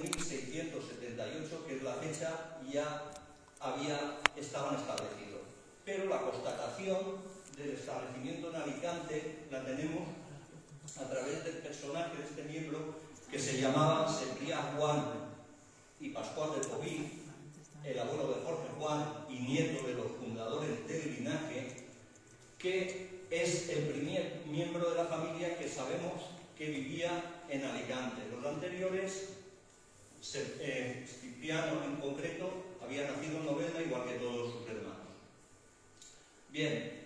1678, que es la fecha, ya estaban establecidos. Pero la constatación del establecimiento en Alicante la tenemos a través del personaje de este miembro que se llamaba Cebrián Juan y Pascual de Tobí, el abuelo de Jorge Juan y nieto de los fundadores del linaje, que es el primer miembro de la familia que sabemos que vivía en Alicante. Los anteriores, Cipriano en concreto, había nacido en Novelda igual que todos sus hermanos. Bien,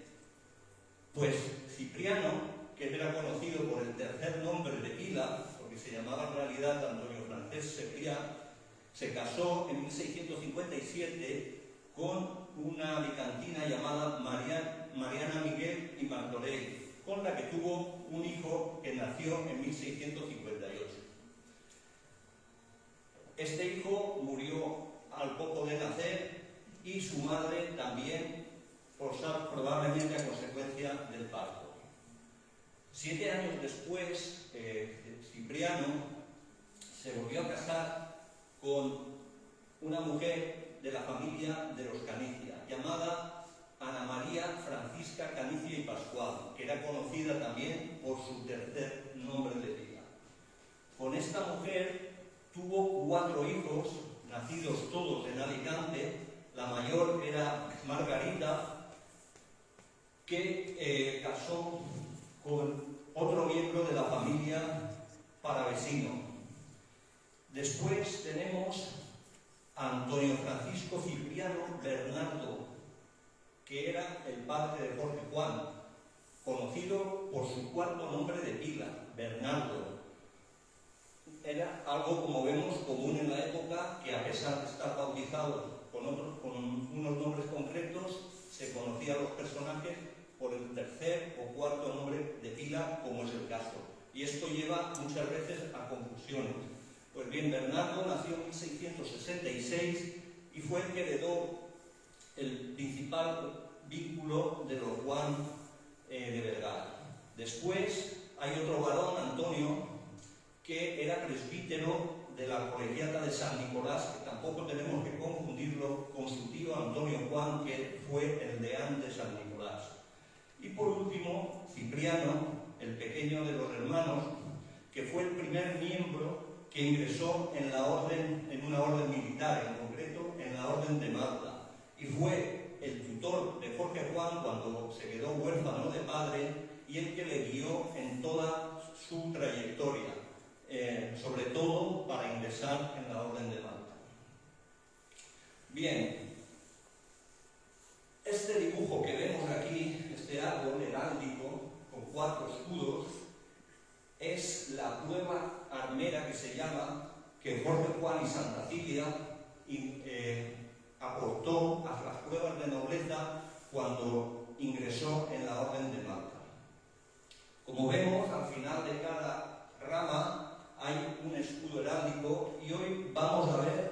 pues Cipriano, que era conocido por el tercer nombre de pila, porque se llamaba en realidad Antonio Francés Cebrián, se casó en 1657 con una alicantina llamada Mariana Miguel y Martorell, con la que tuvo un hijo que nació en 1658. Este hijo murió al poco de nacer y su madre también, probablemente a consecuencia del parto. 7 años después, Cipriano se volvió a casar con una mujer de la familia de los Canicia, llamada Ana María Francisca Canicia y Pascual, que era conocida también por su tercer nombre de pila. Con esta mujer tuvo 4 hijos, nacidos todos en Alicante. La mayor era Margarita, que casó con otro miembro de la familia paravecino. Después tenemos a Antonio Francisco Cipriano Bernardo, que era el padre de Jorge Juan, conocido por su 4º nombre de pila, Bernardo. Era algo, como vemos, común en la época, que a pesar de estar bautizado con unos nombres concretos, se conocían los personajes por el tercer o 4º nombre de pila, como es el caso. Y esto lleva muchas veces a confusiones. Pues bien, Bernardo nació en 1666 y fue el que heredó el principal vínculo de los Juan de Vergara. Después hay otro varón, Antonio, que era presbítero de la colegiata de San Nicolás, que tampoco tenemos que confundirlo con su tío Antonio Juan, que fue el deán de San Nicolás. Y por último, Cipriano, el pequeño de los hermanos, que fue el primer miembro que ingresó en una orden militar, en concreto en la Orden de Malta, y fue el tutor de Jorge Juan cuando se quedó huérfano de padre y el que le guió en toda su trayectoria, sobre todo para ingresar en la Orden de Malta. Bien, este dibujo que vemos aquí, este árbol heráldico con 4 escudos, es la prueba armera que se llama, que Jorge Juan y Santa Cilia aportó a las pruebas de nobleza cuando ingresó en la Orden de Malta. Como vemos, al final de cada rama hay un escudo heráldico y hoy vamos a ver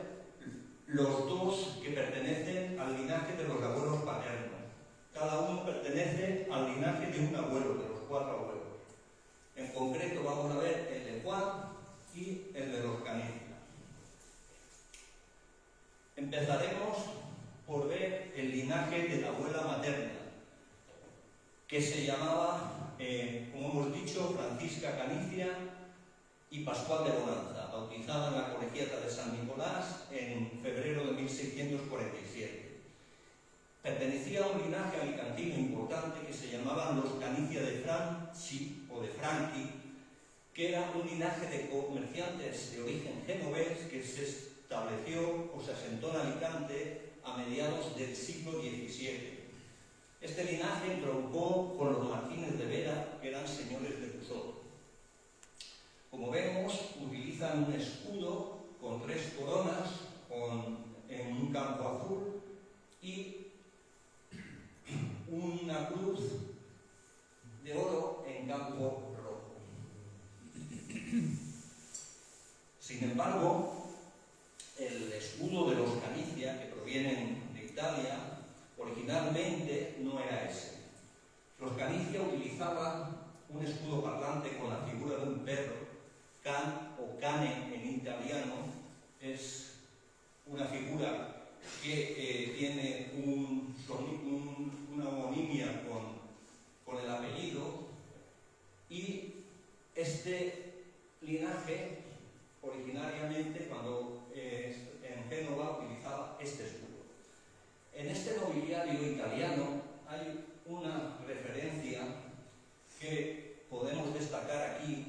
los 2 que pertenecen al linaje de los abuelos paternos. Cada uno pertenece al linaje de un abuelo, de los 4 abuelos. En concreto vamos a ver el de Juan y el de los Canicia. Empezaremos por ver el linaje de la abuela materna, que se llamaba, como hemos dicho, Francisca Canicia y Pascual de Bonanza, bautizada en la colegiata de San Nicolás en febrero de 1647. Pertenecía a un linaje alicantino importante que se llamaban los Canicia de Franchi o de Franchi, que era un linaje de comerciantes de origen genovés que se estableció o se asentó en Alicante a mediados del siglo XVII. Este linaje entroncó con los Martínez de Vera, que eran señores de Cusó. Como vemos, utilizan un escudo con 3 coronas en un campo azul y una cruz de oro en campo rojo. Sin embargo, el escudo de los Canicia, que provienen de Italia, originalmente no era ese. Los Canicia utilizaban un escudo parlante con la figura de un perro, can o cane en italiano, es una figura que tiene una homonimia con el apellido, y este linaje originariamente, cuando en Génova, utilizaba este escudo. En este nobiliario italiano hay una referencia que podemos destacar aquí,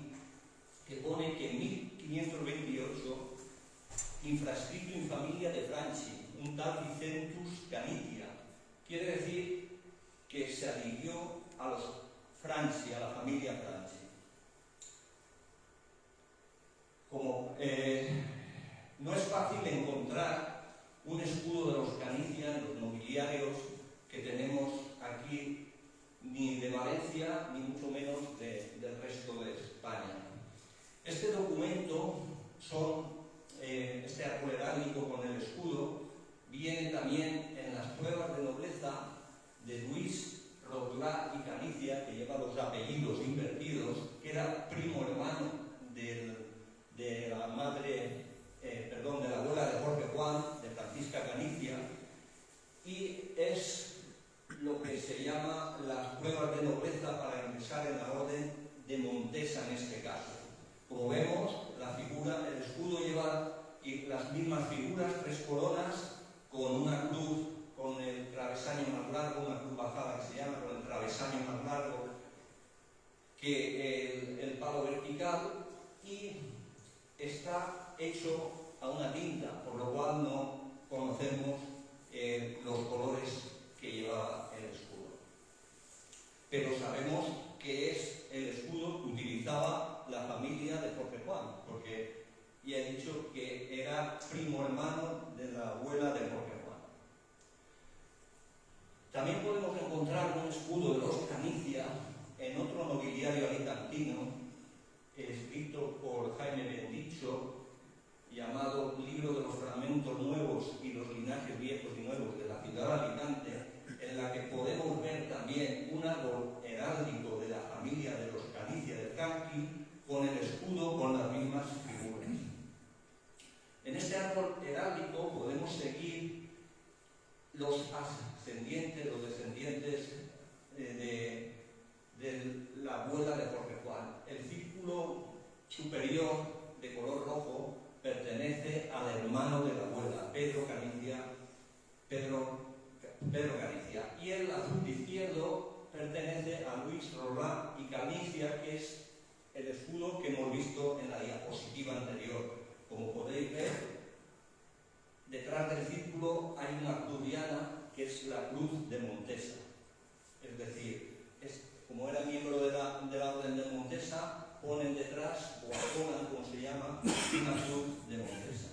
que pone que en 1528, infrascrito in familia de Franchi, un tal Vicentus Canitia, quiere decir que se adhirió a los Franchi, a la familia Franchi. Como no es fácil encontrar un escudo de los Canicia en los nobiliarios que tenemos aquí, ni de Valencia, ni mucho menos del resto de España. Este documento, este árbol heráldico con el escudo, viene también en las pruebas de nobleza de Luis Rodlá y Canicia, que lleva los apellidos invertidos, que era primo hermano de la abuela de Jorge Juan, de Francisca Canicia, y es lo que se llama las pruebas de nobleza para ingresar en la orden de Montesa en este caso. Como vemos, la figura, el escudo lleva las mismas figuras, 3 coronas, con una cruz, con el travesaño más largo, una cruz bajada que se llama, con el travesaño más largo que el palo vertical, y está hecho a una tinta, por lo cual no conocemos los colores que llevaba el escudo. Pero sabemos que es el escudo que utilizaba la familia de Jorge Juan, porque ya he dicho que era primo hermano de la abuela de Jorge Juan. También podemos encontrar un escudo de los Canicia en otro nobiliario alicantino, escrito por Jaime Bendicho, llamado Libro de los Fragmentos Nuevos y los Linajes Viejos y Nuevos de la ciudad de Alicante, en la que podemos ver también un árbol heráldico de la familia de los Canicia de Franchi, con el escudo con las mismas figuras. En este árbol heráldico podemos seguir los ascendientes, los descendientes de la abuela de Jorge Juan. El círculo superior de color rojo pertenece al hermano de la abuela, Pedro Canicia, y el azul izquierdo pertenece a Luis Rodlá y Canicia, que es el escudo que hemos visto en la diapositiva anterior. Como podéis ver, detrás del círculo hay una cruz diana, que es la cruz de Montesa. Es decir, como era miembro de la orden de Montesa, ponen detrás, o aponan, como se llama, una cruz de Montesa.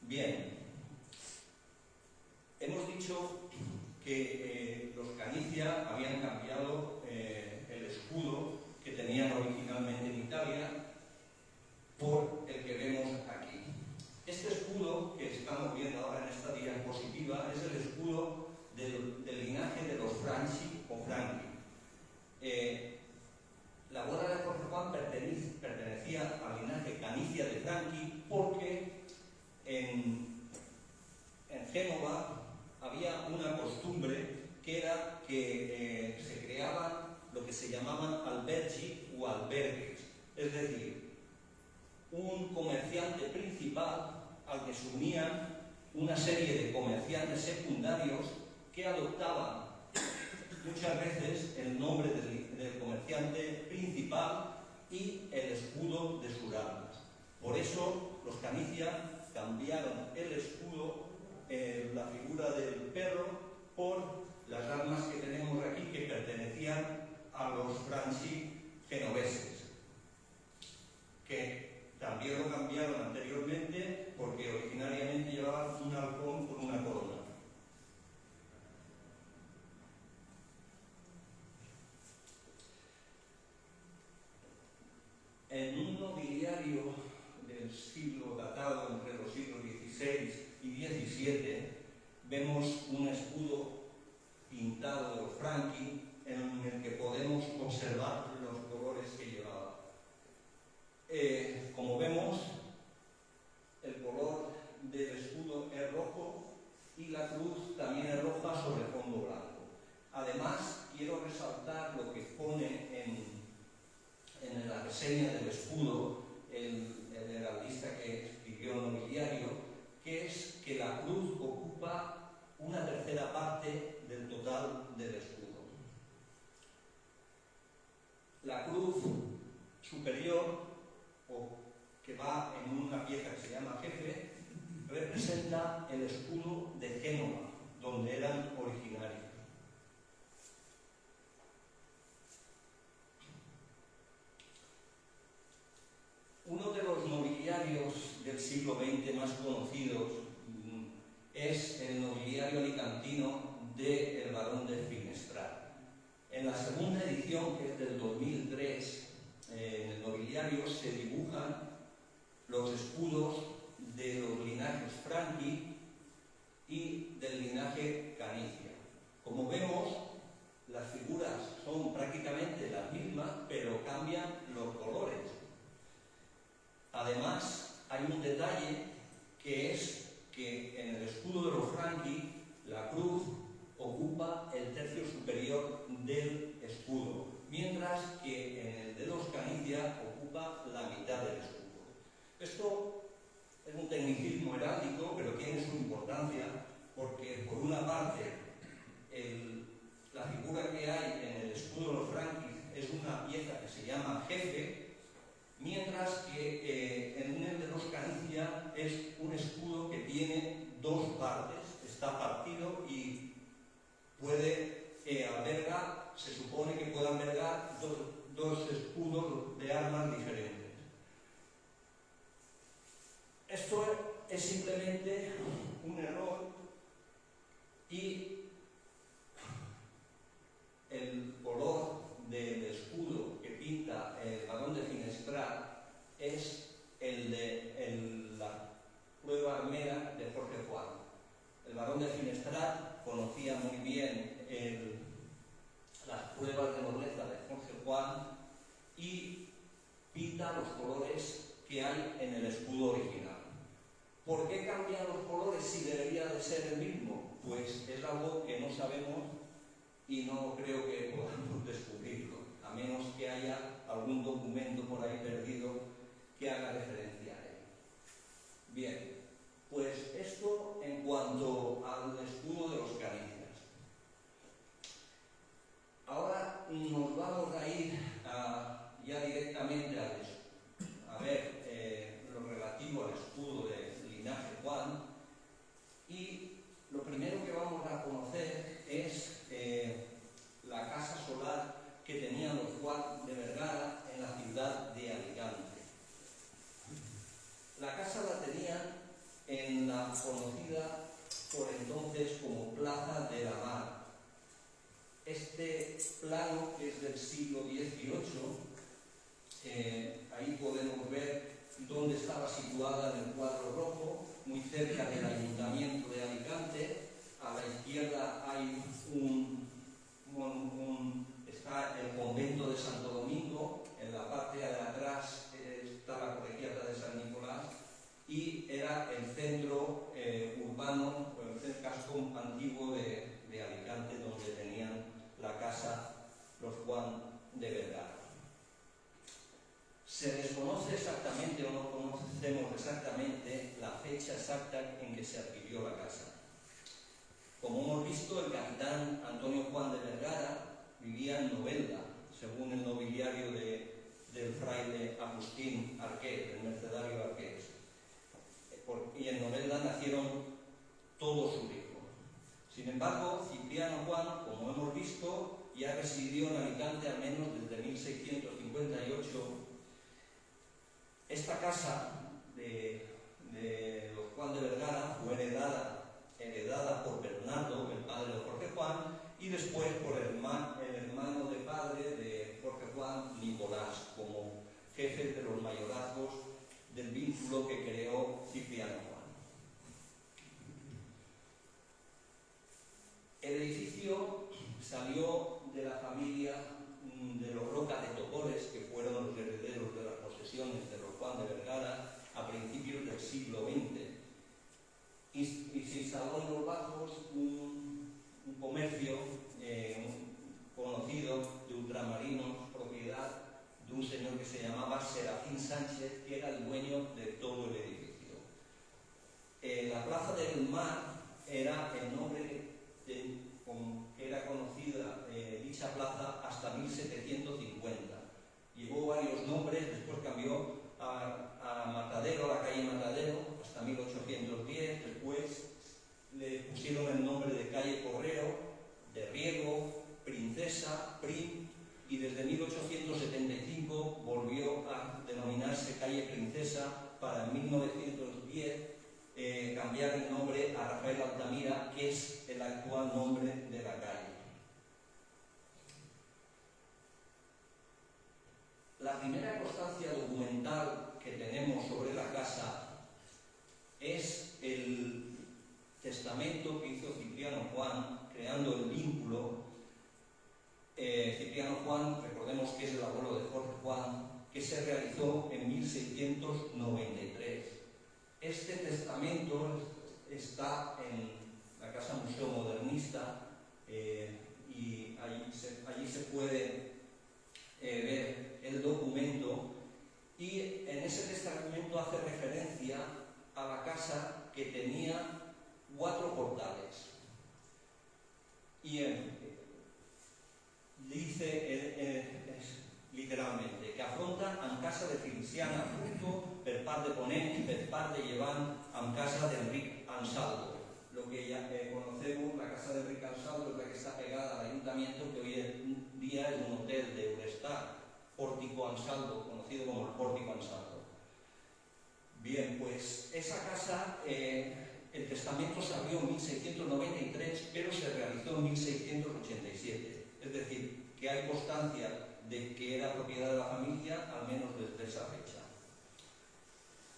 Bien, hemos dicho que los Canicia habían cambiado el escudo que tenían originalmente en Italia por el que vemos aquí. Este escudo que estamos viendo ahora en esta diapositiva es el escudo del linaje de los Franchi o Franchi. La abuela de Jorge Juan pertenecía al linaje Canicia de Franchi, porque en Génova había una costumbre que era que se creaban lo que se llamaban albergi o albergues, es decir, un comerciante principal al que se unían una serie de comerciantes secundarios que adoptaban muchas veces el nombre del comerciante principal y el escudo de sus armas. Por eso los Canicia cambiaron el escudo, la figura del perro, por las armas que tenemos aquí, que pertenecían a los Franchi genoveses, que también lo cambiaron anteriormente porque originariamente llevaban un halcón con una corona. En un nobiliario del siglo datado entre los siglos XVI y XVII vemos un escudo pintado de los Franchi en el que podemos observar los colores que llevaba. Como vemos, el color del escudo es rojo y la cruz también es roja sobre fondo blanco. Además, quiero resaltar lo que pone en la reseña del escudo el heraldista que escribió el nobiliario, que es que la cruz ocupa una tercera parte del total del escudo. La cruz superior, o que va en una pieza que se llama jefe, representa el escudo de Génova, donde eran originarios. Uno de los nobiliarios del siglo XX más conocidos es el nobiliario alicantino de El Barón de Finestrat. En la segunda edición, que es del 2003, en el nobiliario se dibujan los escudos de los linajes Franchi y del linaje Canicia. Como vemos, las figuras son prácticamente las mismas, pero cambian los colores. Además, hay un detalle que es que en el escudo de los Franchi la cruz ocupa el tercio superior del escudo, mientras que en el de los Canicia ocupa la mitad del escudo. Esto es un tecnicismo heráldico, pero tiene su importancia porque, por una parte, la figura que hay en el escudo de los Franchi es una pieza que se llama jefe, mientras que en el de los Canicia es un escudo que tiene dos partes, está partido y puede albergar, se supone que puede albergar dos escudos de armas diferentes. Esto es simplemente un error y el color del escudo que pinta el Barón de Finestrat es el de la prueba armera de Jorge Juan. El Barón de Finestrat conocía muy bien las pruebas de nobleza de Jorge Juan y pinta los colores que hay en el escudo original. ¿Por qué cambian los colores si debería de ser el mismo? Pues es algo que no sabemos y no creo que podamos descubrirlo, a menos que haya algún documento por ahí perdido que haga referencia a él. Bien, pues esto en cuanto al escudo de los Canicias. Ahora nos vamos a ir ya directamente a ver lo relativo al escudo del linaje Juan, y lo primero que vamos a conocer es la casa solar que tenían los Juan de Vergara en la ciudad de Alicante. La casa la tenían en la conocida por entonces como Plaza de la Mar. Este plano, que es del siglo XVIII, ahí podemos ver dónde estaba situada en el cuadro rojo, muy cerca del Ayuntamiento de Alicante. A la izquierda hay está el convento de Santo Domingo, en la parte de atrás está la colegiata de San Nicolás, y era el centro urbano, el casco antiguo de Alicante, donde tenían la casa los Juan de Vergara. Se desconoce exactamente, o no conocemos exactamente, la fecha exacta en que se adquirió la casa. Como hemos visto, el capitán Antonio Juan de Vergara vivía en Novelda, según el nobiliario del fraile Agustín Arqués, el mercedario Arqués. Y en Novelda nacieron todos sus hijos. Sin embargo, Cipriano Juan, como hemos visto, ya residió en Alicante al menos desde 1658. Esta casa de los Juan de Vergara fue heredada por Bernardo, el padre de Jorge Juan, y después por el hermano de padre de Jorge Juan, Nicolás, como jefe de los mayorazgos del vínculo que creó Cipriano Juan. El edificio salió de la familia de los Roca de Topores, que fueron los herederos de las posesiones de los del siglo XX. Y se instaló en los bajos un comercio conocido de ultramarinos, propiedad de un señor que se llamaba Serafín Sánchez, que era el dueño de todo el edificio. La Plaza del Mar era el nombre con que era conocida dicha plaza hasta 1750. Llevó varios nombres, después cambió a Matadero, a la calle Matadero, hasta 1810. Después le pusieron el nombre de calle Correo, de Riego, Princesa, Prim, y desde 1875 volvió a denominarse calle Princesa, para en 1910 cambiar el nombre a Rafael Altamira, que es el actual nombre de la calle. La primera constancia documental que tenemos sobre la casa es el testamento que hizo Cipriano Juan, creando el vínculo. Cipriano Juan, recordemos que es el abuelo de Jorge Juan, que se realizó en 1693. Este testamento está en la Casa Museo Modernista y allí se puede ver el documento, y en ese testamento hace referencia a la casa que tenía 4 portales. Y dice literalmente que afronta en casa de Feliciana Fruto per part de Ponent, per part de Llevant, en casa d'Enric Ansaldo. Lo que ya conocemos, la casa de Enric Ansaldo, es la que está pegada al ayuntamiento, que hoy en día es un hotel de Eurostar, Pórtico Ansaldo, conocido como el Pórtico Ansaldo. Bien, pues esa casa, el testamento se abrió en 1693, pero se realizó en 1687. Es decir, que hay constancia de que era propiedad de la familia, al menos desde esa fecha.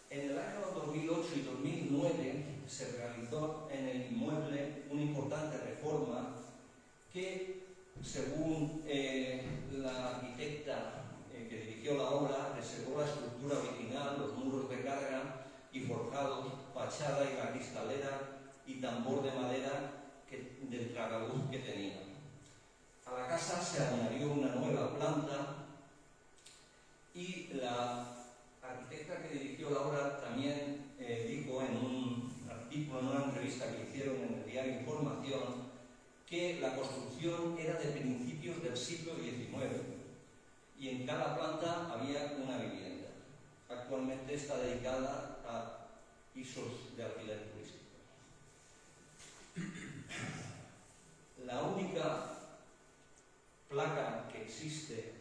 En el año 2008 y 2009 se realizó en el inmueble una importante reforma que, según la arquitecta que dirigió la obra, reservó la estructura original, los muros de carga y forjados, fachada y la cristalera y tambor de madera del tragaluz que tenía. A la casa se añadió una nueva planta, y la arquitecta que dirigió la obra también dijo en un artículo, en una entrevista que hicieron en el diario Información, que la construcción era de principios del siglo XIX y en cada planta había una vivienda. Actualmente está dedicada a pisos de alquiler turístico. La única placa que existe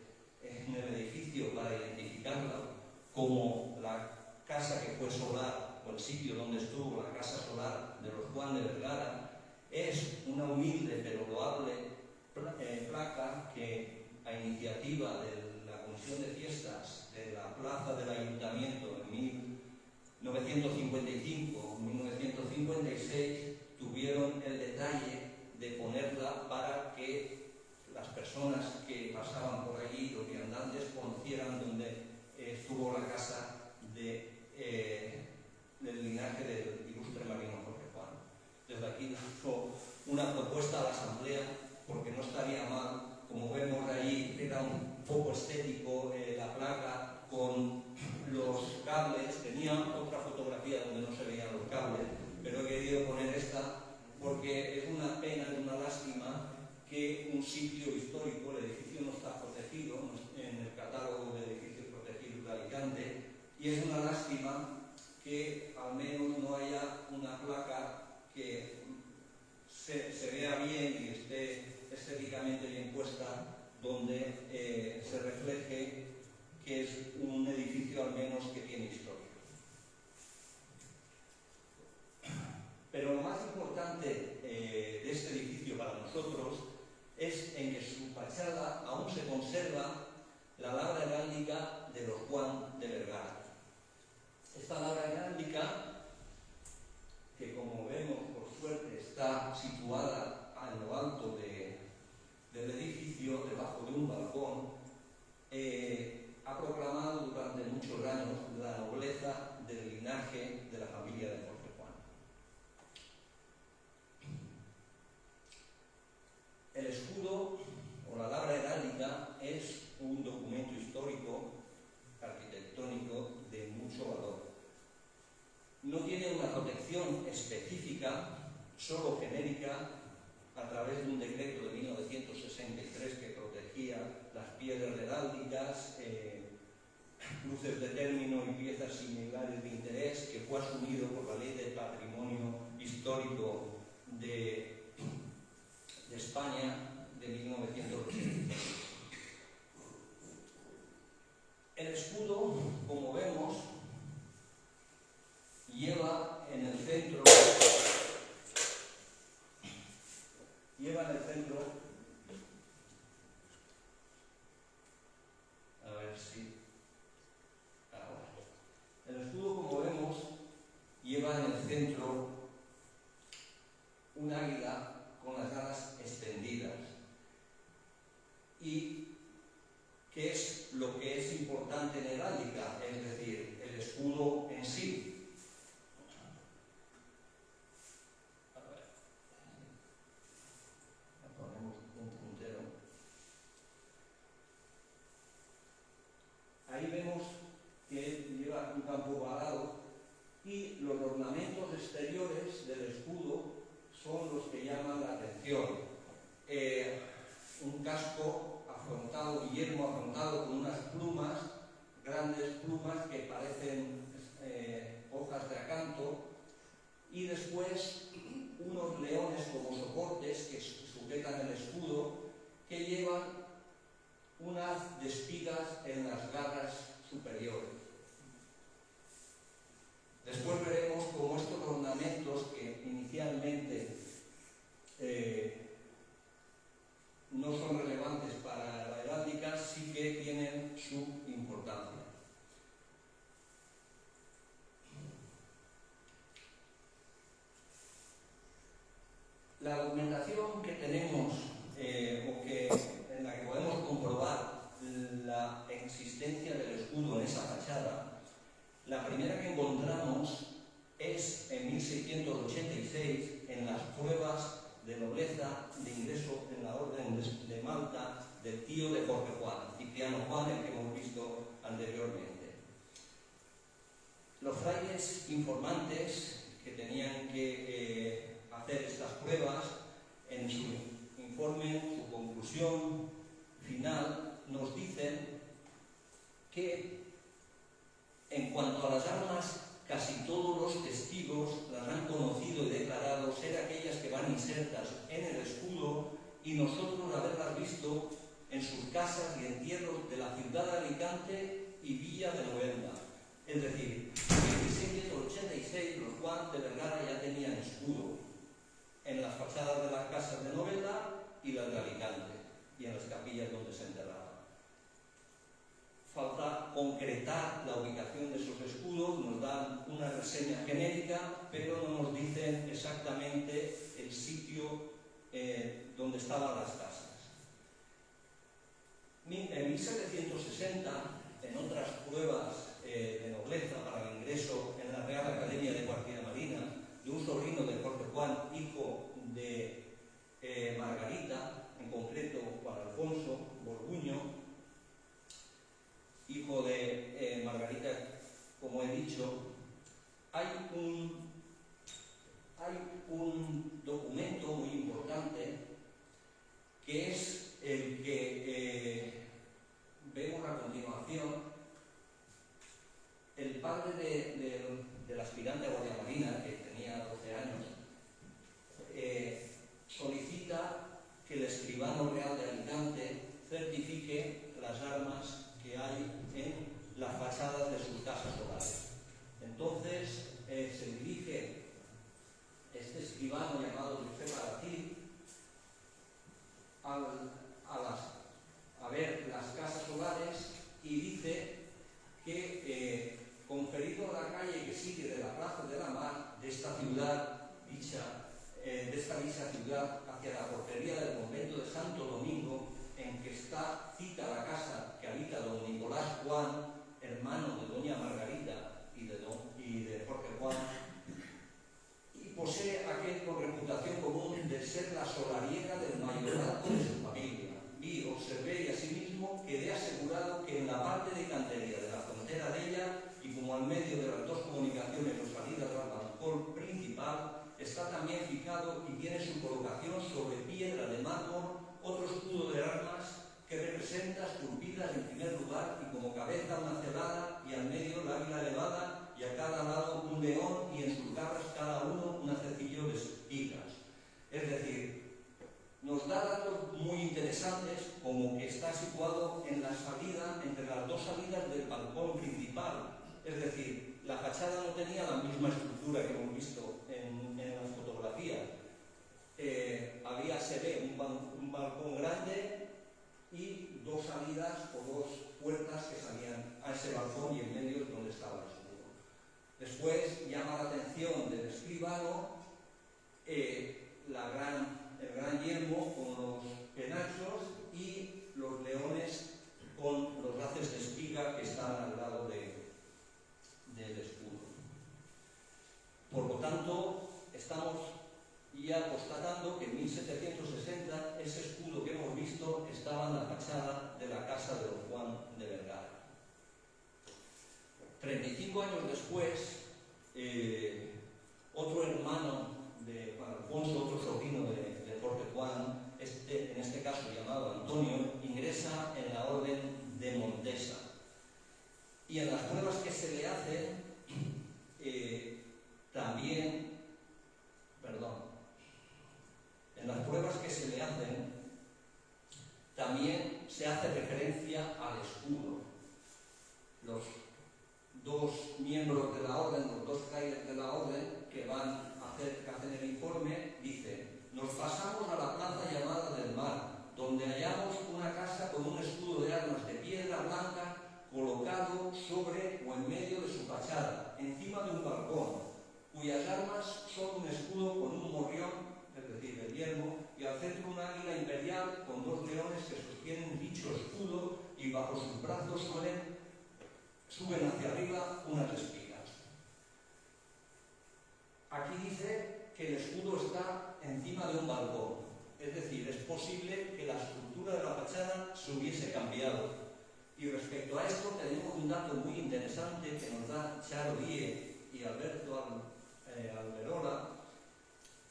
en el edificio para identificarla como la casa que fue solar, o el sitio donde estuvo la casa solar de los Juan de Vergara, es una humilde pero loable placa que, a iniciativa de la Comisión de Fiestas de la Plaza del Ayuntamiento en 1955-1956, tuvieron el detalle de ponerla para que las personas que pasaban por allí, los viandantes, conocieran dónde estuvo la casa del linaje del ilustre marino Jorge Juan. Desde aquí hizo una propuesta a la Asamblea, porque no estaría mal, como vemos allí, era un poco estético la placa con los cables. Tenía otra fotografía donde no se veían los cables, pero he querido poner esta porque es una pena, es una lástima que un sitio histórico, el edificio no está protegido en el catálogo de edificios protegidos de Alicante, y es una lástima que al menos no haya una placa que se vea bien y esté estéticamente bien puesta, donde se refleje que es un edificio al menos que tiene historia. Pero lo más importante de este edificio para nosotros es en que su fachada aún se conserva la labra heráldica de los Juan de Vergara. Esta labra heráldica, que como vemos por suerte está situada a lo alto del edificio, debajo de un balcón, ha proclamado durante muchos años la nobleza del linaje linaje de la familia de Jorge Juan. El escudo o la labra heráldica es un documento histórico arquitectónico de mucho valor. No tiene una protección específica, solo genérica, a través de un decreto de 1963 que protegía las piedras heráldicas, cruces de término y piezas similares de interés, que fue asumido por la Ley de Patrimonio Histórico de España de 1986. El escudo, como vemos, lleva en el centro a ver si ahora. El escudo, como vemos, lleva en el centro un águila con las alas extendidas. ¿Y qué es lo que es importante en heráldica? Es decir, el escudo en sí. Ponemos un puntero. Ahí vemos que lleva un campo ovalado y los ornamentos exteriores del escudo son los que llaman la atención. Un casco afrontado, Guillermo afrontado con unas plumas, grandes plumas que parecen hojas de acanto, y después unos leones como soportes que sujetan el escudo, que llevan unas espigas en las garras superiores. Después veremos cómo estos ornamentos, que inicialmente no son relevantes para la heráldica, sí que tienen su importancia. La documentación que tenemos, en la que podemos comprobar la existencia del escudo en esa fachada, la primera que encontramos es en 1686 en las pruebas de nobleza de ingreso en la Orden de Malta del tío de Jorge Juan, Cipriano Juan, el que hemos visto anteriormente. Los frailes informantes que tenían que hacer estas pruebas, en su informe, su conclusión final, nos dicen que en cuanto a las armas, casi todos los testigos las han conocido y declarado ser aquellas que van insertas en el escudo, y nosotros haberlas visto en sus casas y entierros de la ciudad de Alicante y Villa de Novelda. Es decir, en 1686 los Juan de Vergara ya tenían escudo en las fachadas de las casas de Novelda y las de Alicante, y en las capillas donde se enterraban. Falta concretar la ubicación de esos escudos, nos dan una reseña genérica, pero no nos dicen exactamente el sitio donde estaban las casas. En 1760, en otras pruebas de nobleza para el ingreso en la Real Academia de Guardia Marina, de un sobrino de Jorge Juan, hijo de Margarita, en concreto Juan Alfonso Borguño, hijo de Margarita, como he dicho, hay un documento muy importante que es el que vemos a continuación. El padre del aspirante a Guardia Marina, que tenía 12 años, solicita que el escribano real de Alicante certifique las armas que hay en las fachadas de sus casas hogares. Entonces se dirige este escribano llamado José Aracil a ver las casas hogares y dice que conferido a la calle que sigue de la Plaza de la Mar de esta ciudad de esta dicha ciudad hacia la portería del convento de Santo Domingo, en que está cita la casa que habita don Nicolás Juan, hermano de doña Margarita y de ser la solariega del mayorazgo de su familia. Vi, observé y asimismo quedé asegurado que en la parte de cantería de la frontera de ella y como al medio de las dos comunicaciones o salidas al balcón principal está también fijado y tiene su colocación sobre piedra de mármol otro escudo de armas que representa esculpidas en primer lugar y como cabeza una celada y al medio la águila elevada y a cada lado un león y en sus garras cada uno un acecillo de espigas. Es decir, nos da datos muy interesantes como que está situado en la salida, entre las dos salidas del balcón principal. Es decir, la fachada no tenía la misma estructura que hemos visto en las fotografías. Se ve un balcón grande y dos salidas o dos puertas que salían a ese balcón y en medio es donde estaba el escudo. Después llama la atención del escribano el gran yelmo con los penachos y los leones con los haces de espiga que están al lado del escudo. Por lo tanto, estamos ya constatando que en 1760 ese escudo que hemos visto estaba en la fachada de la casa de don Juan de Vergara. 35 años después, otro hermano de Juan Alfonso, otro sobrino de Jorge Juan, en este caso llamado Antonio, ingresa en la orden de Montesa. Y en las pruebas que se le hacen, también se hace referencia al escudo. Los dos miembros de la orden, los dos frailes de la orden que hacen el informe, dicen: nos pasamos a la plaza llamada del Mar, donde hallamos una casa con un escudo de armas de piedra blanca colocado sobre o en medio de su fachada, encima de un balcón, cuyas armas son un escudo con un morrión, es decir, el yelmo, y al centro una águila imperial con dos leones que sostienen dicho escudo y bajo sus brazos suben hacia arriba unas espigas. Aquí dice que el escudo está encima de un balcón, es decir, es posible que la estructura de la fachada se hubiese cambiado. Y respecto a esto tenemos un dato muy interesante que nos da Charo Die y Alberto Alberola,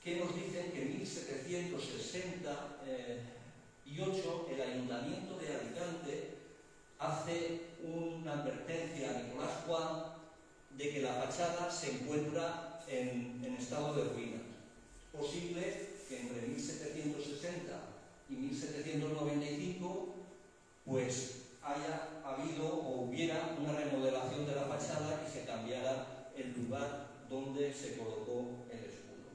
que nos dicen que en 1768 el Ayuntamiento de Alicante hace una advertencia a Nicolás Juan de que la fachada se encuentra en estado de ruina. Es posible que entre 1760 y 1795 pues haya habido o hubiera una remodelación de la fachada y se cambiara el lugar donde se colocó el escudo.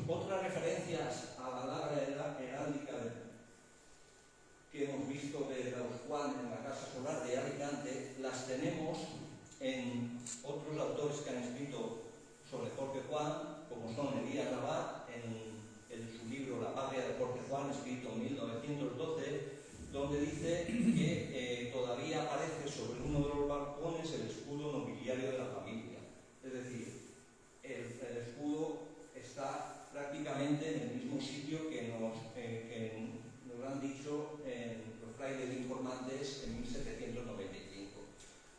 Otras referencias a la labra heráldica que hemos visto de Don Juan en la Casa Solar de Alicante las tenemos en otros autores que han escrito sobre Jorge Juan, como son Elías Labat, en su libro La patria de Jorge Juan, escrito en 1912, donde dice que todavía aparece sobre uno de los balcones el escudo nobiliario de la familia. Es decir, el escudo está prácticamente en el mismo sitio que nos han dicho los frailes informantes en 1795.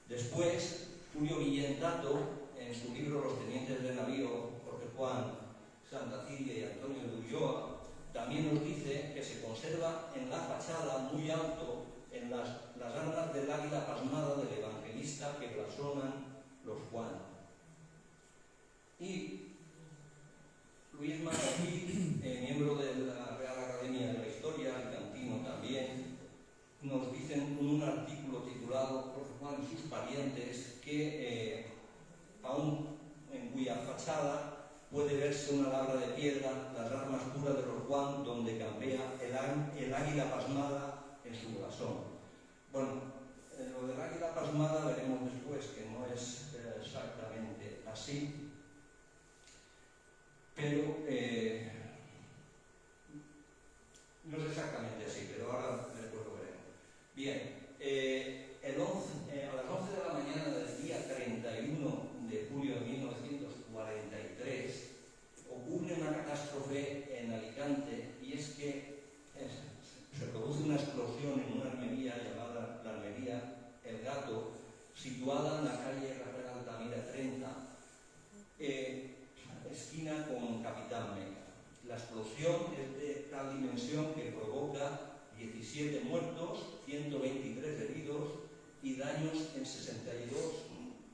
Después, Julio Guillentato, en su libro Los tenientes de navío, Jorge Juan, Santa Cilia y Antonio de Ulloa, también nos dice que se conserva en la fachada muy alto en las armas del águila pasmada del evangelista que blasonan los Juan. Y Luis Martí, miembro de la Real Academia de la Historia, alicantino también, nos dice en un artículo titulado Jorge Juan y sus parientes que aún en cuya fachada puede verse una labra de piedra, las armas puras de los Juan, donde campea el águila pasmada en su blasón. Bueno, lo del águila pasmada veremos después que no es exactamente así, pero no es exactamente así, pero ahora después lo veremos. Bien, a las 11 de la mañana del día 31 de julio de 1943, La explosión es de tal dimensión que provoca 17 muertos, 123 heridos y daños en 62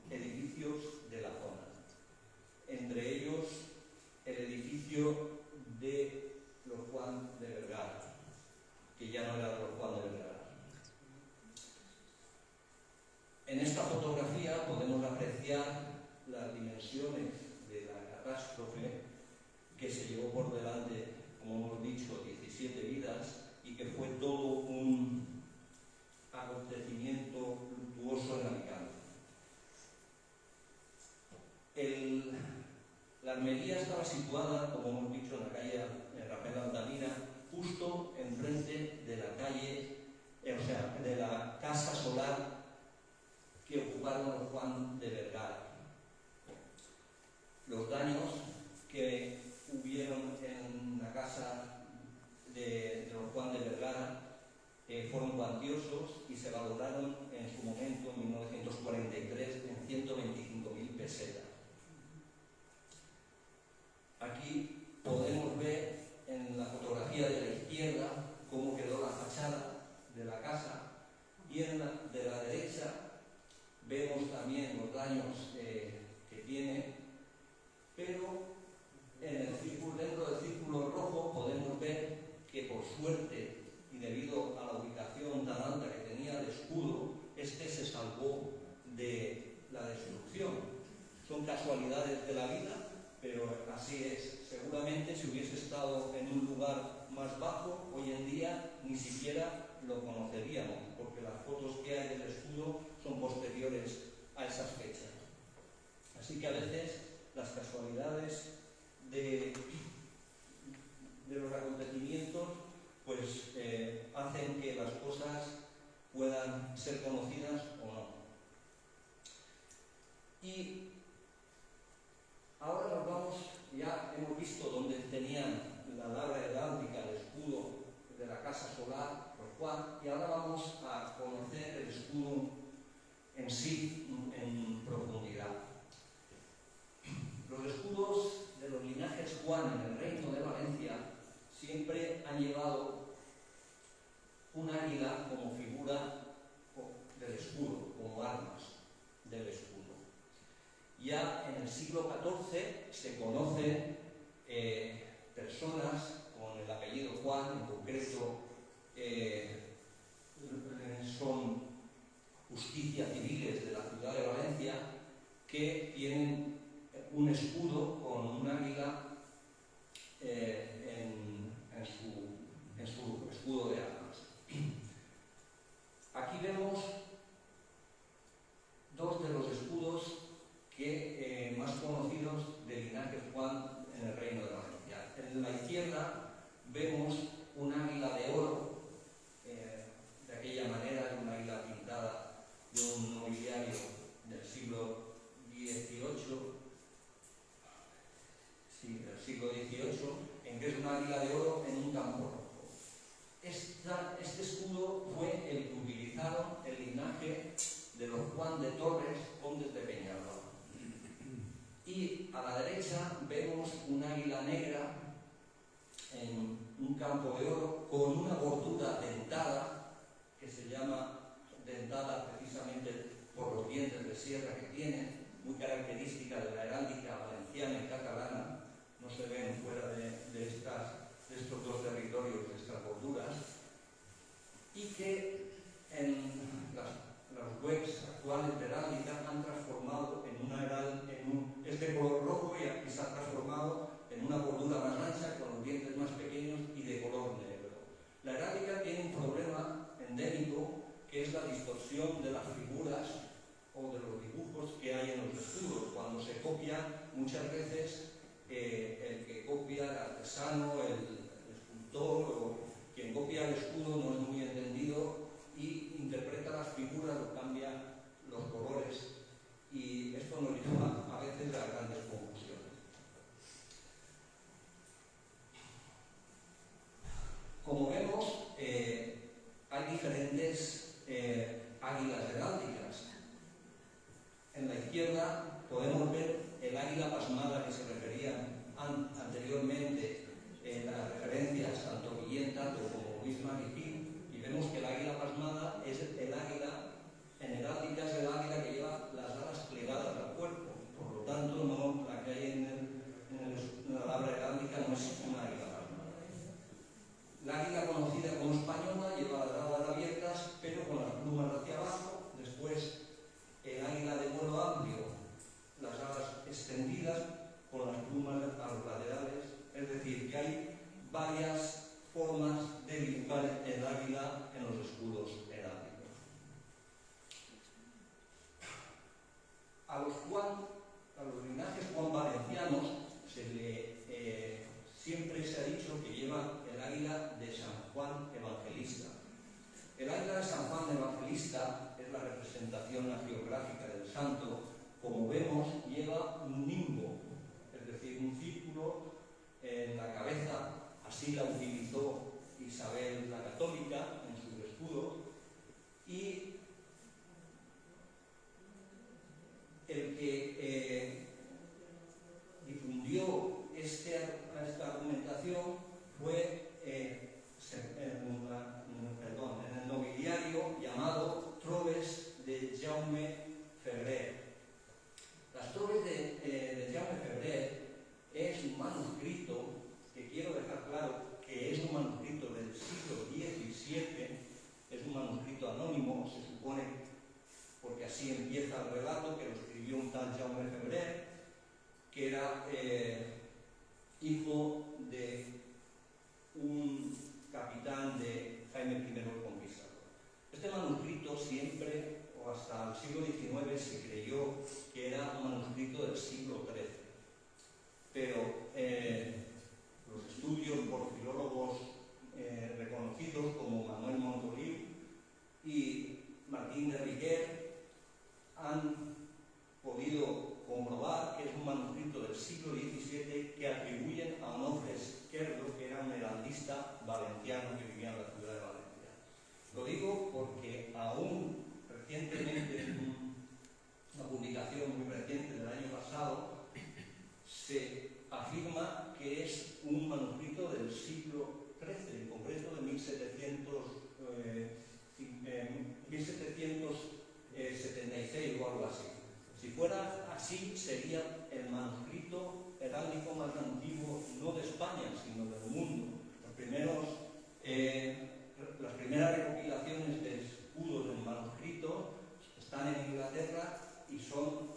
edificios de la zona. Entre ellos, el edificio de los Juan de Vergara, que ya no era de los Juan de Vergara. En esta fotografía podemos apreciar las dimensiones de la catástrofe que se llevó por delante, como hemos dicho, 17 vidas y que fue todo un acontecimiento luctuoso en Alicante. La armería estaba situada, como hemos dicho, en la calle Rafael Altamira, justo enfrente de la calle, de la casa solar que ocuparon los Juan de Vergara. Los daños que hubieron en la casa de los Juan de Vergara fueron cuantiosos y se valoraron en su momento, en 1943, en 125.000 pesetas. Aquí podemos ver en la fotografía de la izquierda cómo quedó la fachada de la casa y en la de la derecha vemos también los daños que tiene, pero dentro del círculo rojo podemos ver que por suerte y debido a la ubicación tan alta que tenía el escudo, este se salvó de la destrucción. Son casualidades de la vida, pero así es. Seguramente si hubiese estado en un lugar más bajo, hoy en día ni siquiera lo conoceríamos, porque las fotos que hay del escudo son posteriores a esas fechas. Así que a veces las casualidades de los acontecimientos pues hacen que las cosas puedan ser conocidas o no. Y ahora nos vamos, ya hemos visto dónde tenían la labra heráldica, el escudo de la casa solar, los Juan, y ahora vamos a conocer el escudo en sí en profundidad. Los escudos de los linajes Juan en el Reino de Valencia siempre han llevado un águila como figura del escudo, como armas del escudo. Ya en el siglo XIV se conocen personas con el apellido Juan, en concreto son justicias civiles de la ciudad de Valencia, que tienen un escudo con un águila en su escudo de armas. Aquí vemos dos de los escudos más conocidos del linaje Juan en el Reino de Valencia. En la izquierda vemos un águila de oro, de aquella manera, un águila pintada de un nobiliario del siglo XVIII, en que es un águila de oro en un campo rojo. Este escudo fue el que utilizaron el linaje de los Juan de Torres, condes de Peñalba. Y a la derecha vemos un águila negra en un campo de oro con una bordura dentada, que se llama dentada precisamente por los dientes de sierra que tiene, muy característica de la heráldica valenciana y catalana. No se ven fuera de estos dos territorios, de estas borduras, y que en las webs actuales de heráldica han transformado este color rojo y se ha transformado en una bordura más ancha con los dientes más pequeños y de color negro. La heráldica tiene un problema endémico, que es la distorsión de las figuras o de los dibujos que hay en los escudos. Cuando se copia, muchas veces el que copia, el artesano, el escultor o quien copia el escudo no es muy entendido y interpreta las figuras o cambia los colores, y esto nos lleva a veces a grandes confusiones. Como vemos, hay diferentes águilas heráldicas. En la izquierda podemos ver el águila pasmada que se refería anteriormente varias formas de dibujar el águila en los escudos heráldicos. A los linajes Juan valencianos siempre se ha dicho que llevan el águila de San Juan Evangelista. El águila de San Juan Evangelista es la representación geográfica del santo. Como vemos, lleva un nimbo, es decir, un círculo en la cabeza. Así la utilizó Isabel la Católica en su escudo. Y el que difundió esta argumentación fue en el nobiliario llamado Trobes de Jaume Ferrer. Las Trobes de Jaume Ferrer es un manuscrito que quiero dejar claro que es un manuscrito del siglo XVII, es un manuscrito anónimo, se supone, porque así empieza el relato, que lo escribió un tal Jaume Ferrer, que era hijo de un capitán de Jaime I el Conquistador. Este manuscrito siempre, o hasta el siglo XIX, se creyó que era un manuscrito del siglo XIII. Pero los estudios por filólogos reconocidos como Manuel Montoliu y Martín de Riquer han podido comprobar que es un manuscrito del siglo XVII que atribuyen a Onofre Esquerdo, que era un heraldista valenciano que vivía en la ciudad de Valencia. Lo digo porque aún recientemente, en una publicación muy reciente del año pasado, se afirma que es un manuscrito del siglo XIII, en concreto de 1776 o algo así. Si fuera así, sería el manuscrito heráldico más antiguo, no de España, sino del mundo. Las primeras recopilaciones de escudos en manuscrito están en Inglaterra y son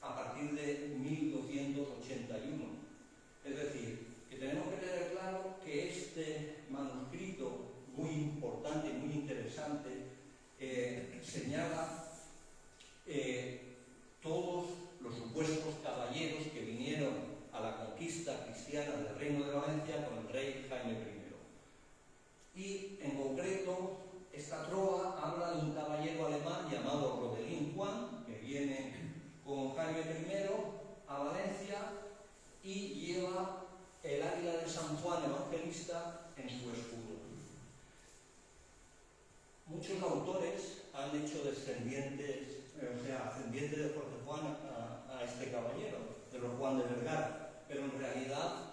a partir de 1281. Es decir, que tenemos que tener claro que este manuscrito, muy importante y muy interesante, señala todos los supuestos caballeros que vinieron a la conquista cristiana del Reino de Valencia con el rey Jaime I. Y en concreto, esta trova habla de un caballero alemán llamado Rodelín Juan, que viene con Jaime I a Valencia y lleva el águila de San Juan Evangelista en su escudo. Muchos autores han hecho ascendientes de Jorge Juan a este caballero, de los Juan de Vergara, pero en realidad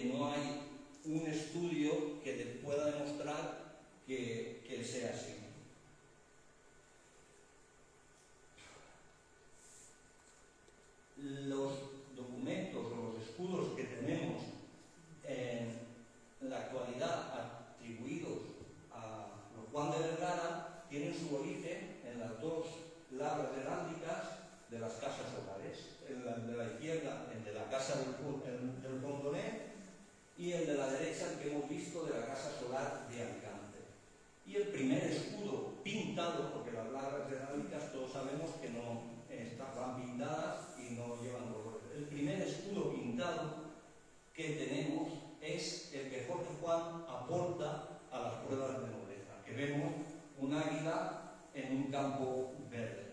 no hay un estudio que te pueda demostrar que sea así. Los documentos o los escudos que tenemos en la actualidad atribuidos a los Juan de Vergara tienen su origen en las dos labras heráldicas de las casas solares, el de la izquierda, el de la casa del Fondonet, y el de la derecha, el que hemos visto, de la casa solar de Alicante. Y el primer escudo pintado, porque las labras heráldicas todos sabemos que no van pintadas y no llevan colores. El primer escudo pintado que tenemos es el que Jorge Juan aporta a las pruebas de nobleza, que vemos un águila en un campo verde.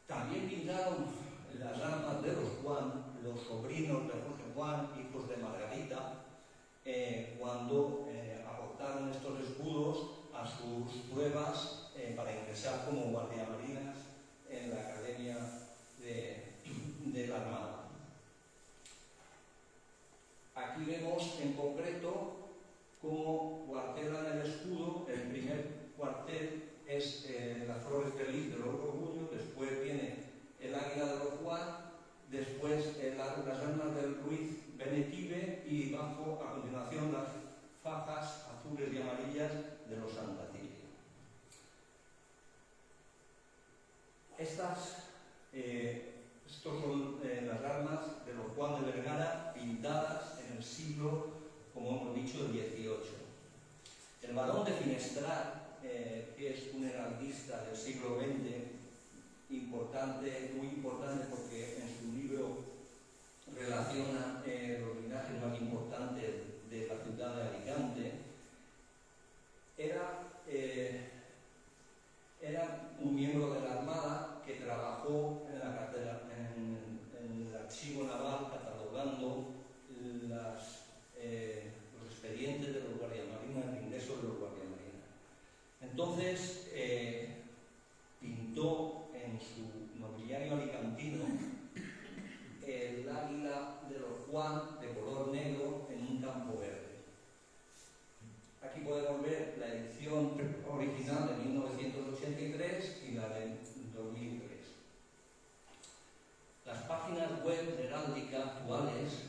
También pintaron las armas de los Juan, los sobrinos de Jorge Juan, hijos de Margarita, cuando aportaron estos escudos a sus pruebas para ingresar como guardiamarinas en la Academia de la Armada. Aquí vemos en concreto cómo cuartelan el escudo. El primer cuartel es las flores feliz del orgullo, después viene el águila de los Juan, después las armas del Ruiz Benetive y bajo a continuación las fajas azules y amarillas de los Santa Cilia. Estas Estos son las armas de los Juan de Vergara pintadas en el siglo, como hemos dicho, el XVIII. El barón de Finestrat, que es un heraldista del siglo XX, importante, muy importante porque en su libro relaciona los linajes más importantes de la ciudad de Alicante, era un miembro de la Armada que trabajó en el archivo naval catalogando los expedientes de los guardiamarinas, el ingreso de los guardiamarinas. Entonces, pintó en su nobiliario alicantino el águila de los Juan de color negro en un campo verde. Aquí podemos ver la edición original de 1983 y la de 2003. Las páginas web heráldicas actuales,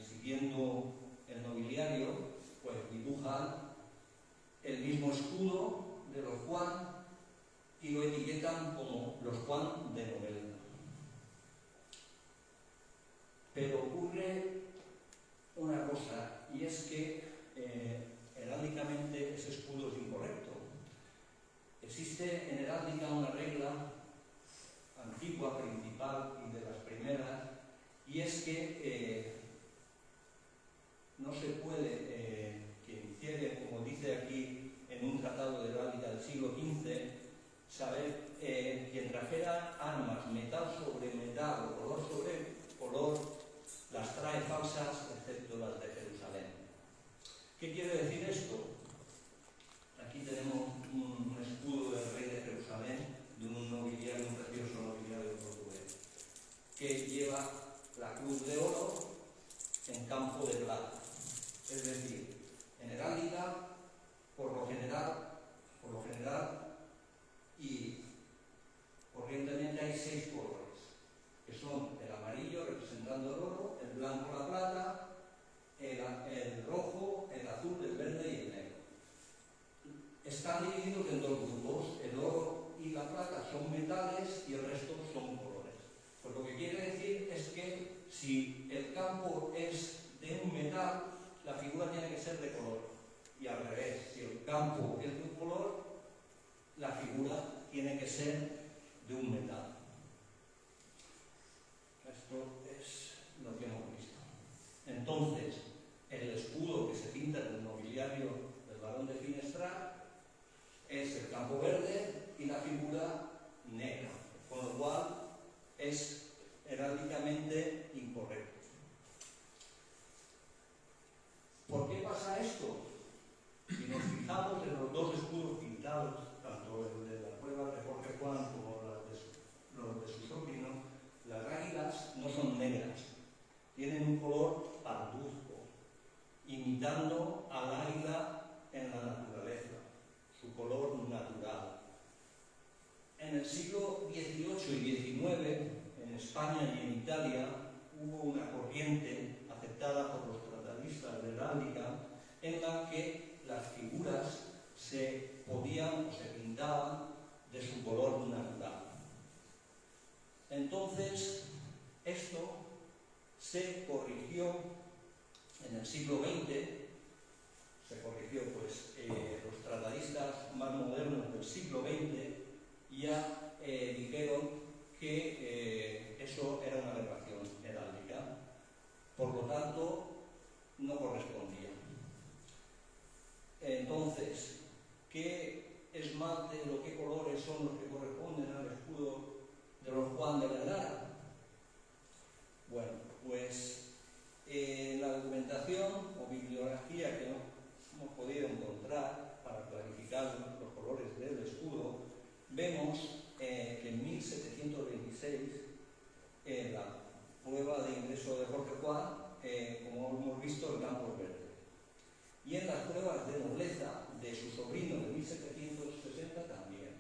siguiendo el nobiliario, pues dibujan el mismo escudo de los Juan y lo etiquetan como los Juan de Novelda. Pero ocurre una cosa, y es que heráldicamente ese escudo es incorrecto. Existe en heráldica una regla antigua, principal y de las primeras, y es que no se puede, quien hiciere, como dice aquí en un tratado de heráldica del siglo XV, saber, quien trajera armas, metal sobre metal, o color sobre color, las trae falsas, excepto las de Jerusalén. ¿Qué quiere decir esto? Aquí tenemos un escudo del rey de Jerusalén, de un nobiliario, un precioso nobiliario portugués, que lleva la cruz de oro en campo de plata. Es decir, en heráldica, por lo general, y corrientemente hay 6 colores, que son el amarillo representando el oro, el blanco la plata, el rojo, el azul, el verde y el negro. Están divididos en 2 grupos, el oro y la plata son metales y el resto son colores. Pues lo que quiere decir es que si el campo es de un metal, la figura tiene que ser de color. Y al revés, si el campo es de un color, la figura tiene que ser de un metal. Esto es lo que hemos visto. Entonces, el escudo que se pinta en el nobiliario del barón de Finestrat es el campo verde y la figura negra, con lo cual es heráldicamente incorrecto. ¿Por qué pasa esto? Si nos fijamos en los 2 escudos pintados, tanto el de la cueva de Jorge Juan como los de su sobrino, las águilas no son negras, tienen un color parduzco, imitando al águila en la naturaleza, su color natural. En el siglo XVIII y XIX, en España y en Italia, hubo una corriente aceptada por los tratadistas de heráldica en la que las figuras se podían o se pintaban de su color natural. Entonces, esto se corrigió en el siglo XX, se corrigió pues los tratadistas más modernos del siglo XX ya dijeron que eso era una aberración heráldica, por lo tanto no correspondía. Entonces, ¿qué esmalte o qué colores son los que corresponden al escudo de los Juan de Vergara? Bueno, pues la documentación o bibliografía que hemos podido encontrar para clarificar los colores del escudo, vemos que en 1726 en la prueba de ingreso de Jorge Juan, como hemos visto, el campo es verde. Y en las pruebas de nobleza de su sobrino de 1760 también.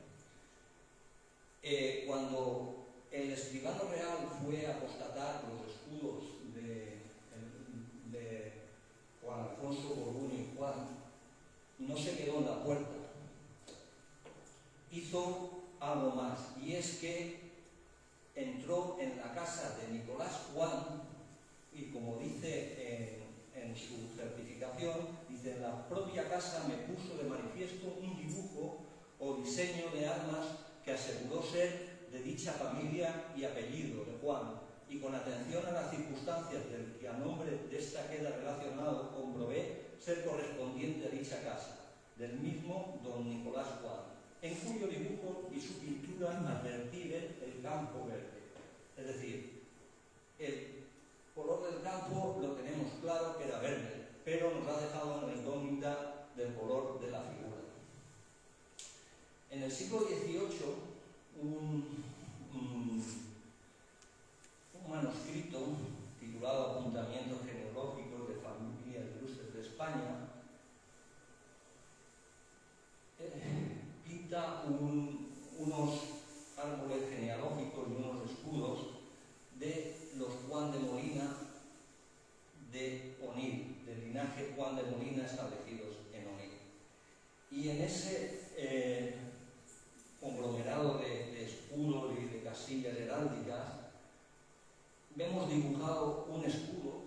Cuando el escribano real fue a constatar los escudos de Juan Alfonso, Borgoño y Juan, no se quedó en la puerta. Hizo algo más, y es que entró en la casa de Nicolás Juan y, como dice en su certificación, dice: en la propia casa me puso de manifiesto un dibujo o diseño de armas que aseguró ser de dicha familia y apellido de Juan, y con atención a las circunstancias del que a nombre de esta queda relacionado, comprobé ser correspondiente a dicha casa, del mismo don Nicolás Juan, en cuyo dibujo y su pintura advertí el campo verde. Es decir, el color del campo lo tenemos claro que era verde, pero nos ha dejado en la incógnita del color de la figura. En el siglo XVIII, un manuscrito titulado Apuntamientos genealógicos de familias ilustres de España pinta unos árboles genealógicos y unos escudos de los Juan de Molina de Onil, del linaje Juan de Molina establecidos en Onil. Y en ese conglomerado de escudos y de casillas heráldicas vemos dibujado un escudo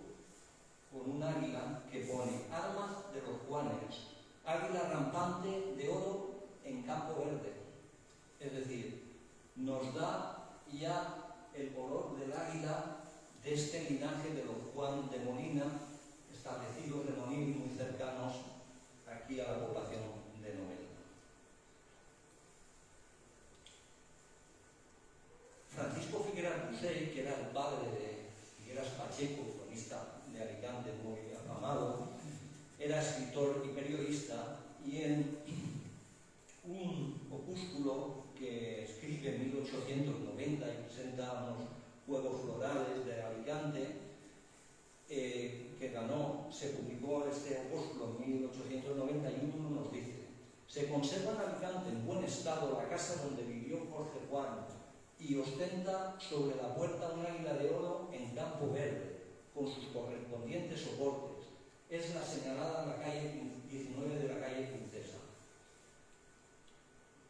con un águila que pone: armas de los Juanes, águila rampante de oro en campo verde. Es decir, nos da ya el color del águila de este linaje de los Juan de Molina, establecidos en Onil, muy cercanos aquí a la población de Novelda. Francisco Figueras Busell, que era el padre de Figueras Pacheco, cronista de Alicante muy afamado, era escritor y periodista, y en un opúsculo que escribe en 1890 y presenta unos Juegos Florales de Alicante, que ganó, se publicó este opúsculo en 1891, nos dice: se conserva en Alicante en buen estado la casa donde vivió Jorge Juan, y ostenta sobre la puerta un águila de oro en campo verde, con sus correspondientes soportes. Es la señalada en la calle 19 de la calle Princesa.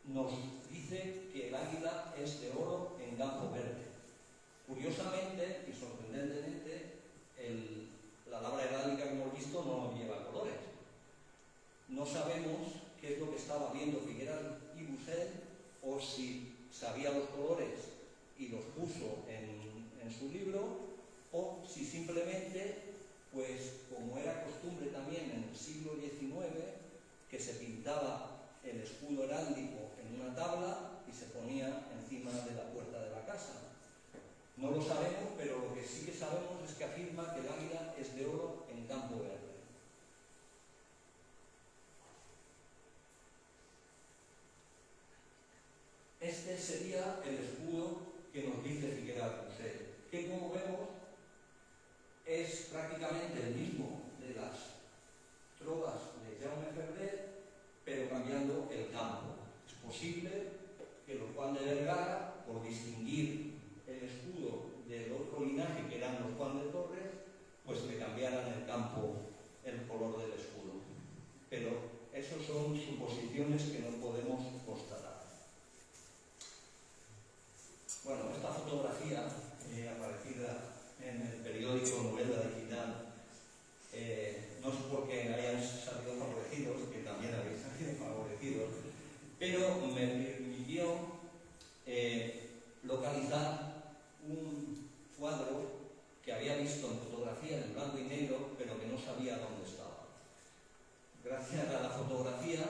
Nos dice que el águila es de oro en campo verde. Curiosamente y sorprendentemente, la labra heráldica que hemos visto no lleva colores. No sabemos qué es lo que estaba viendo Figueras y Busell, o si sabía los colores y los puso en su libro, o si simplemente, pues como era costumbre también en el siglo XIX, que se pintaba el escudo heráldico en una tabla y se ponía encima de la puerta de la casa. No lo sabemos, pero lo que sí que sabemos es que afirma que el águila es de oro en campo verde. Este sería el escudo que nos dice Figueras Busell, que, como vemos, es prácticamente el mismo de las trovas de Jaume Ferrer, pero cambiando el campo. Es posible que los Juan de Vergara, por distinguir el escudo del otro linaje que eran los Juan de Torres, pues le cambiaran el campo, el color del escudo. Pero esas son suposiciones que no podemos constatar. Bueno, esta fotografía aparecida en el periódico Novelda Digital, no es porque hayan salido favorecidos, que también habéis salido favorecidos, pero me permitió localizar un cuadro que había visto en fotografía en blanco y negro, pero que no sabía dónde estaba. Gracias a la fotografía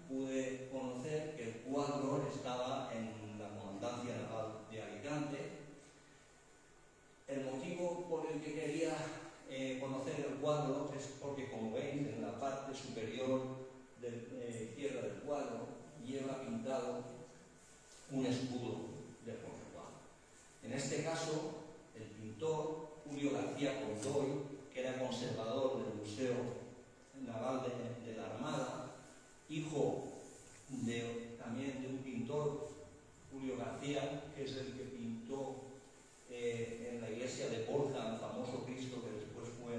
pude conocer que el cuadro estaba en la Comandancia Naval de Alicante. El motivo por el que quería conocer el cuadro es porque, como veis, en la parte superior izquierda del cuadro lleva pintado un escudo de Jorge Juan. En este caso, el pintor Julio García Condoy, que era conservador del Museo Naval de la Armada, hijo también de un pintor, Julio García, que es el que pintó en la iglesia de Borja el famoso Cristo, que después fue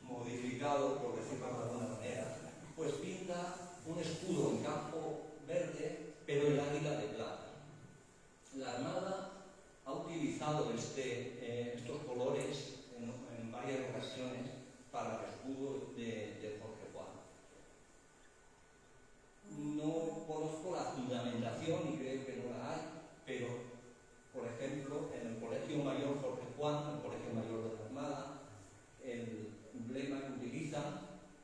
modificado, por decirlo de alguna manera, pues pinta un escudo en campo verde, pero el águila de plata. La Armada utilizado estos colores en varias ocasiones para el escudo de Jorge Juan. No conozco la fundamentación y creo que no la hay, pero, por ejemplo, en el Colegio Mayor Jorge Juan, el Colegio Mayor de la Armada, el emblema que utilizan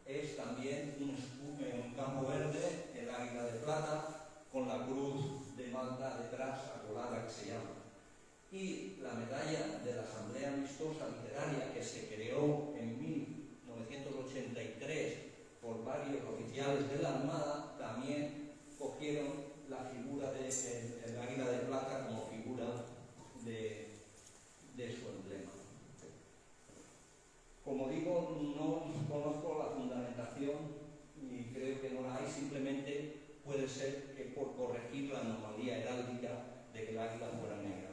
es también un campo verde, el águila de plata, con la cruz de Malta detrás, acolada, que se llama. Y la medalla de la Asamblea Amistosa Literaria, que se creó en 1983 por varios oficiales de la Armada, también cogieron la figura del águila de plata como figura de su emblema. Como digo, no conozco la fundamentación y creo que no la hay, simplemente puede ser que por corregir la anomalía heráldica de que el águila fuera negra.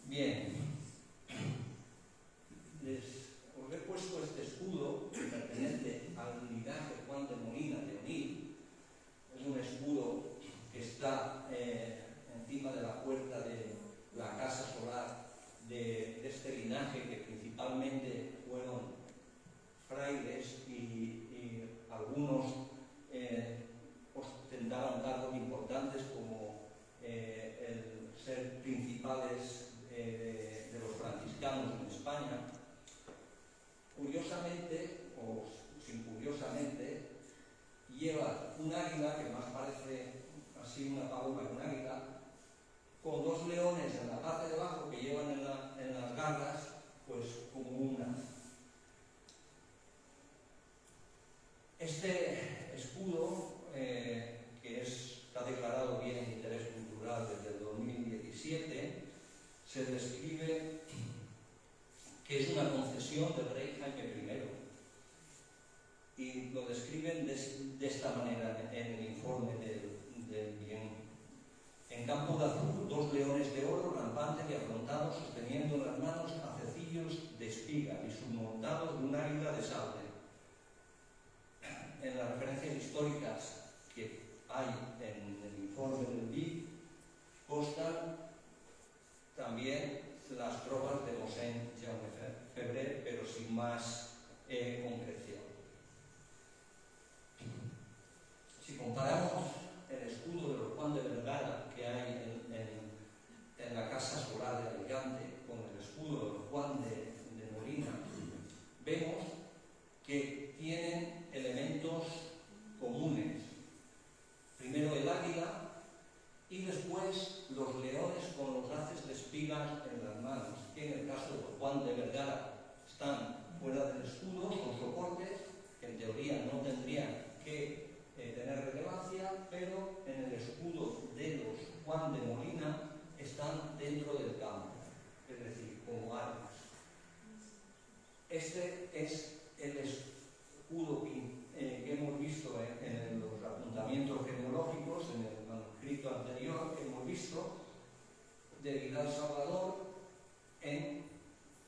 Bien, os he puesto este escudo que pertenece al linaje Juan de Molina de Onil. Es un escudo que está encima de la puerta de la casa solar de este linaje, que principalmente fueron frailes y algunos ostentaban cargos importantes como el ser principales de los franciscanos en España. Curiosamente, o sin curiosamente, lleva un águila que más parece así una paloma que un águila, con dos leones en la parte de abajo que llevan en las garras, pues como una. Este escudo, que está declarado bien de interés cultural desde el 2017, se describe que es una concesión del rey Jaime I. Y lo describen de esta manera en el informe del bien. En campo de azul, dos leones de oro rampantes y afrontados, sosteniendo en las manos acecillos de espiga y submontados de un águila de sable. En las referencias históricas que hay en el informe del BIC constan también las tropas de Mosén Jaume Febrer, pero sin más concreción. Si comparamos el escudo de los Juan de Vergara que hay en la Casa Solar de Alicante con el escudo de los Juan de Molina, vemos que tienen elementos comunes. Primero el águila y después los leones con los haces de espigas en las manos, que en el caso de Juan de Vergara están fuera del escudo, con soportes, que en teoría no tendrían que tener relevancia, pero en el escudo de los Juan de Molina están dentro del campo, es decir, como armas. Este es el escudo que hemos visto en los apuntamientos genealógicos, en el manuscrito anterior que hemos visto, de Vidal Salvador, en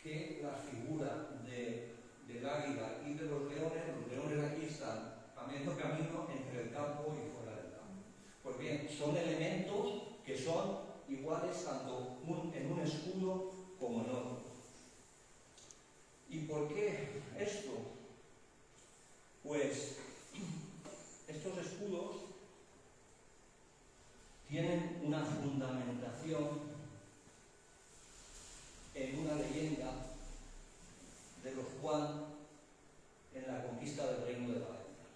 que la figura del águila y de los leones aquí están a medio camino entre el campo y fuera del campo. Pues bien, son elementos que son iguales tanto en un escudo como en otro. ¿Y por qué esto? Pues estos escudos tienen una fundamentación en una leyenda de los Juan en la conquista del Reino de Valencia.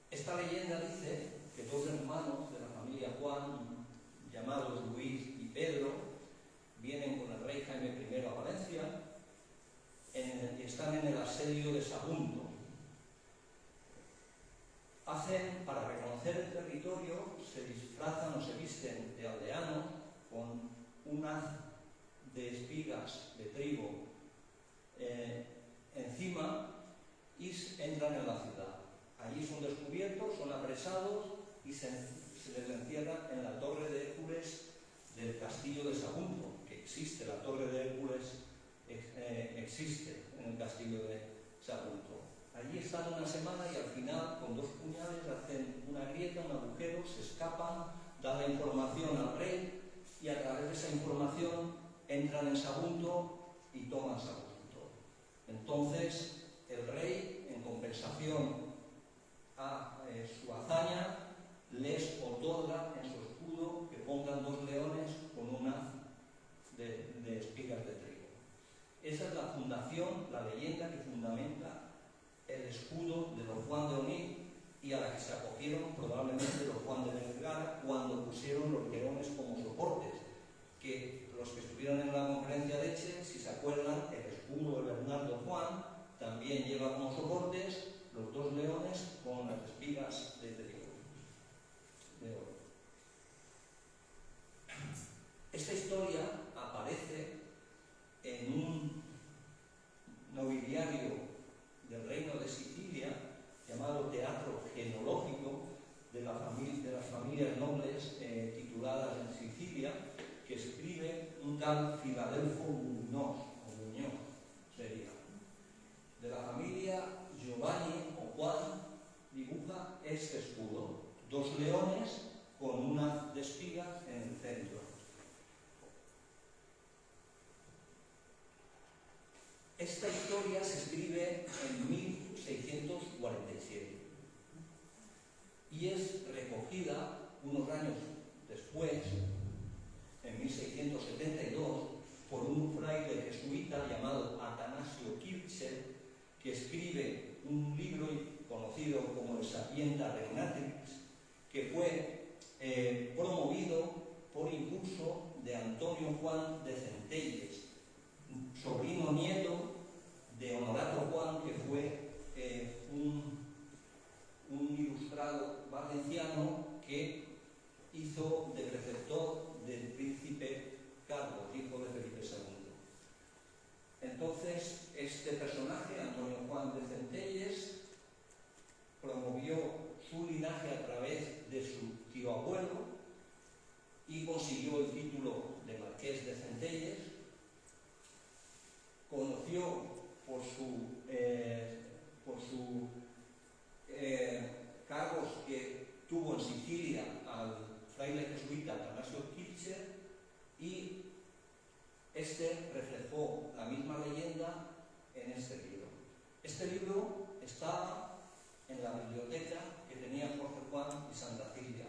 Esta leyenda dice que dos hermanos de la familia Juan, llamados Luis y Pedro, vienen con el rey Jaime I a Valencia y están en el asedio de Sagunto. Para reconocer el territorio, se disfrazan o se visten de aldeanos con un haz de espigas de trigo encima y entran en la ciudad. Allí son descubiertos, son apresados y se les encierra en la torre de Hércules del castillo de Sagunto, que existe, la torre de Hércules existe en el castillo de Sagunto. Allí están una semana y al final, con dos puñales, hacen una grieta, un agujero, se escapan, dan la información al rey y a través de esa información entran en Sagunto y toman Sagunto. Entonces el rey, en compensación a su hazaña, les otorga en su escudo que pongan 2 leones con una de espigas de trigo. Esa es la fundación, la leyenda que fundamenta el escudo de los Juan de Onís y a la que se acogieron probablemente los Juan de Vergara cuando pusieron los leones como soportes, que los que estuvieron en la conferencia de Elche, si se acuerdan, el escudo de Bernardo Juan también lleva como soportes los 2 leones con las espigas de trigo, de oro. Esta historia aparece en un nobiliario del Reino de Sicilia llamado Teatro Genológico de las familias nobles tituladas en Sicilia, que escribe un tal Filadelfo Muñoz, sería. De la familia Giovanni o Juan dibuja este escudo, 2 leones con una de espiga en el centro. Esta historia se escribe en 1647 y es recogida unos años después, en 1672, por un fraile jesuita llamado Atanasio Kircher, que escribe un libro conocido como el Sapienta Regnatrix, que fue promovido por impulso de Antonio Juan de Centelles, sobrino nieto de Honorato Juan, que fue un ilustrado valenciano que hizo de preceptor del príncipe Carlos, hijo de Felipe II. Entonces, este personaje, Antonio Juan de Centelles, promovió su linaje a través de su tío abuelo y consiguió el título de Marqués de Centelles. Conoció por sus cargos que tuvo en Sicilia al fraile jesuita Atanasio Kircher, y este reflejó la misma leyenda en este libro. Este libro está en la biblioteca que tenía Jorge Juan y Santa Cilia.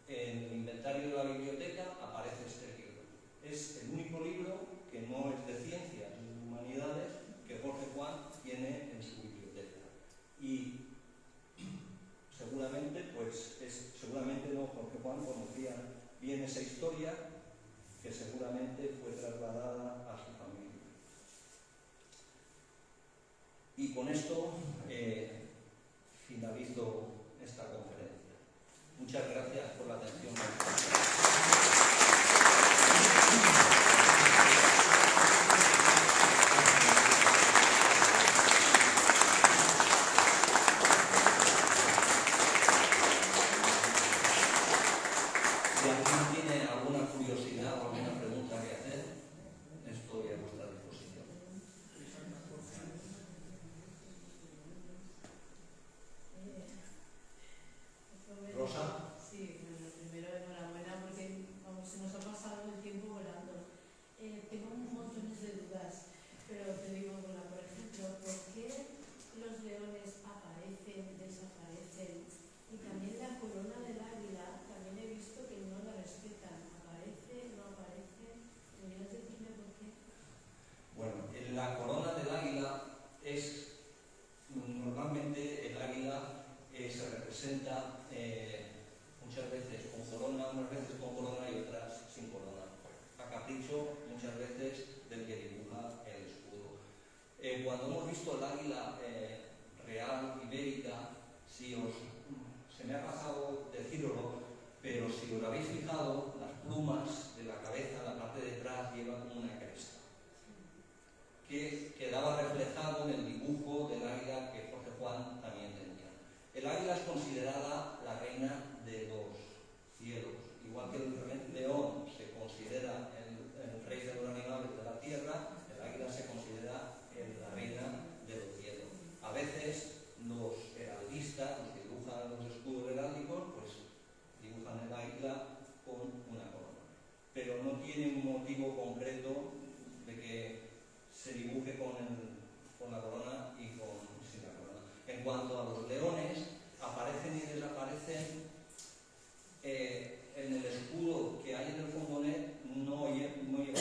En el inventario de la biblioteca aparece este libro. Es el único libro que no es de ciencias ni de humanidades que Jorge Juan tiene en su biblioteca. Y seguramente no, Jorge Juan conocía bien esa historia, que seguramente fue trasladada a su familia. Y con esto finalizo esta conferencia. Muchas gracias por la atención. Si alguien tiene alguna curiosidad o alguna pregunta que hacer, estoy a vuestra disposición. Rosa. Sí, bueno, primero enhorabuena porque se nos ha pasado el tiempo volando. Tengo montones de dudas, pero te digo una, por ejemplo, ¿por qué los leones aparecen, desaparecen? Y también la corona del águila, también he visto que no la respetan. ¿Aparece, no aparece? ¿Podrías decirme por qué? Bueno, la corona del águila es, normalmente el águila se representa muchas veces con corona, unas veces con corona y otras sin corona. A capricho, muchas veces, del que dibuja el escudo. Cuando hemos visto el águila real, ibérica, se me ha pasado decirlo, pero si os habéis fijado, las plumas de la cabeza, la parte de atrás, llevan como una cresta, que quedaba reflejado en el dibujo del águila que Jorge Juan también tenía. El águila es considerada la reina de los cielos, igual que el león se considera el rey de los animales de la tierra, el águila se considera la reina de los cielos. A veces los heraldistas, los que dibujan los escudos heráldicos, pues dibujan el tiene un motivo concreto de que se dibuje con la corona y sin la corona. En cuanto a los leones, aparecen y desaparecen en el escudo que hay en el fondonet, no lleva leones,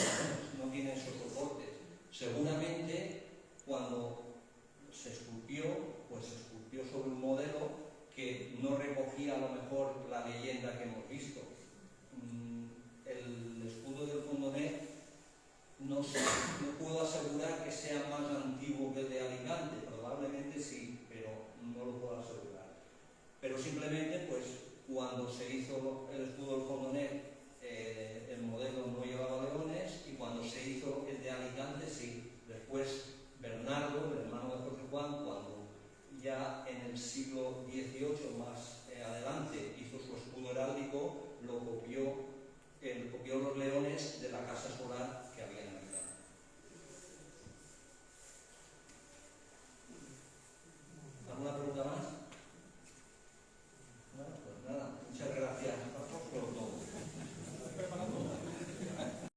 no tiene esos soportes. Seguramente cuando se esculpió, pues se esculpió sobre un modelo que no recogía a lo mejor la leyenda que hemos visto.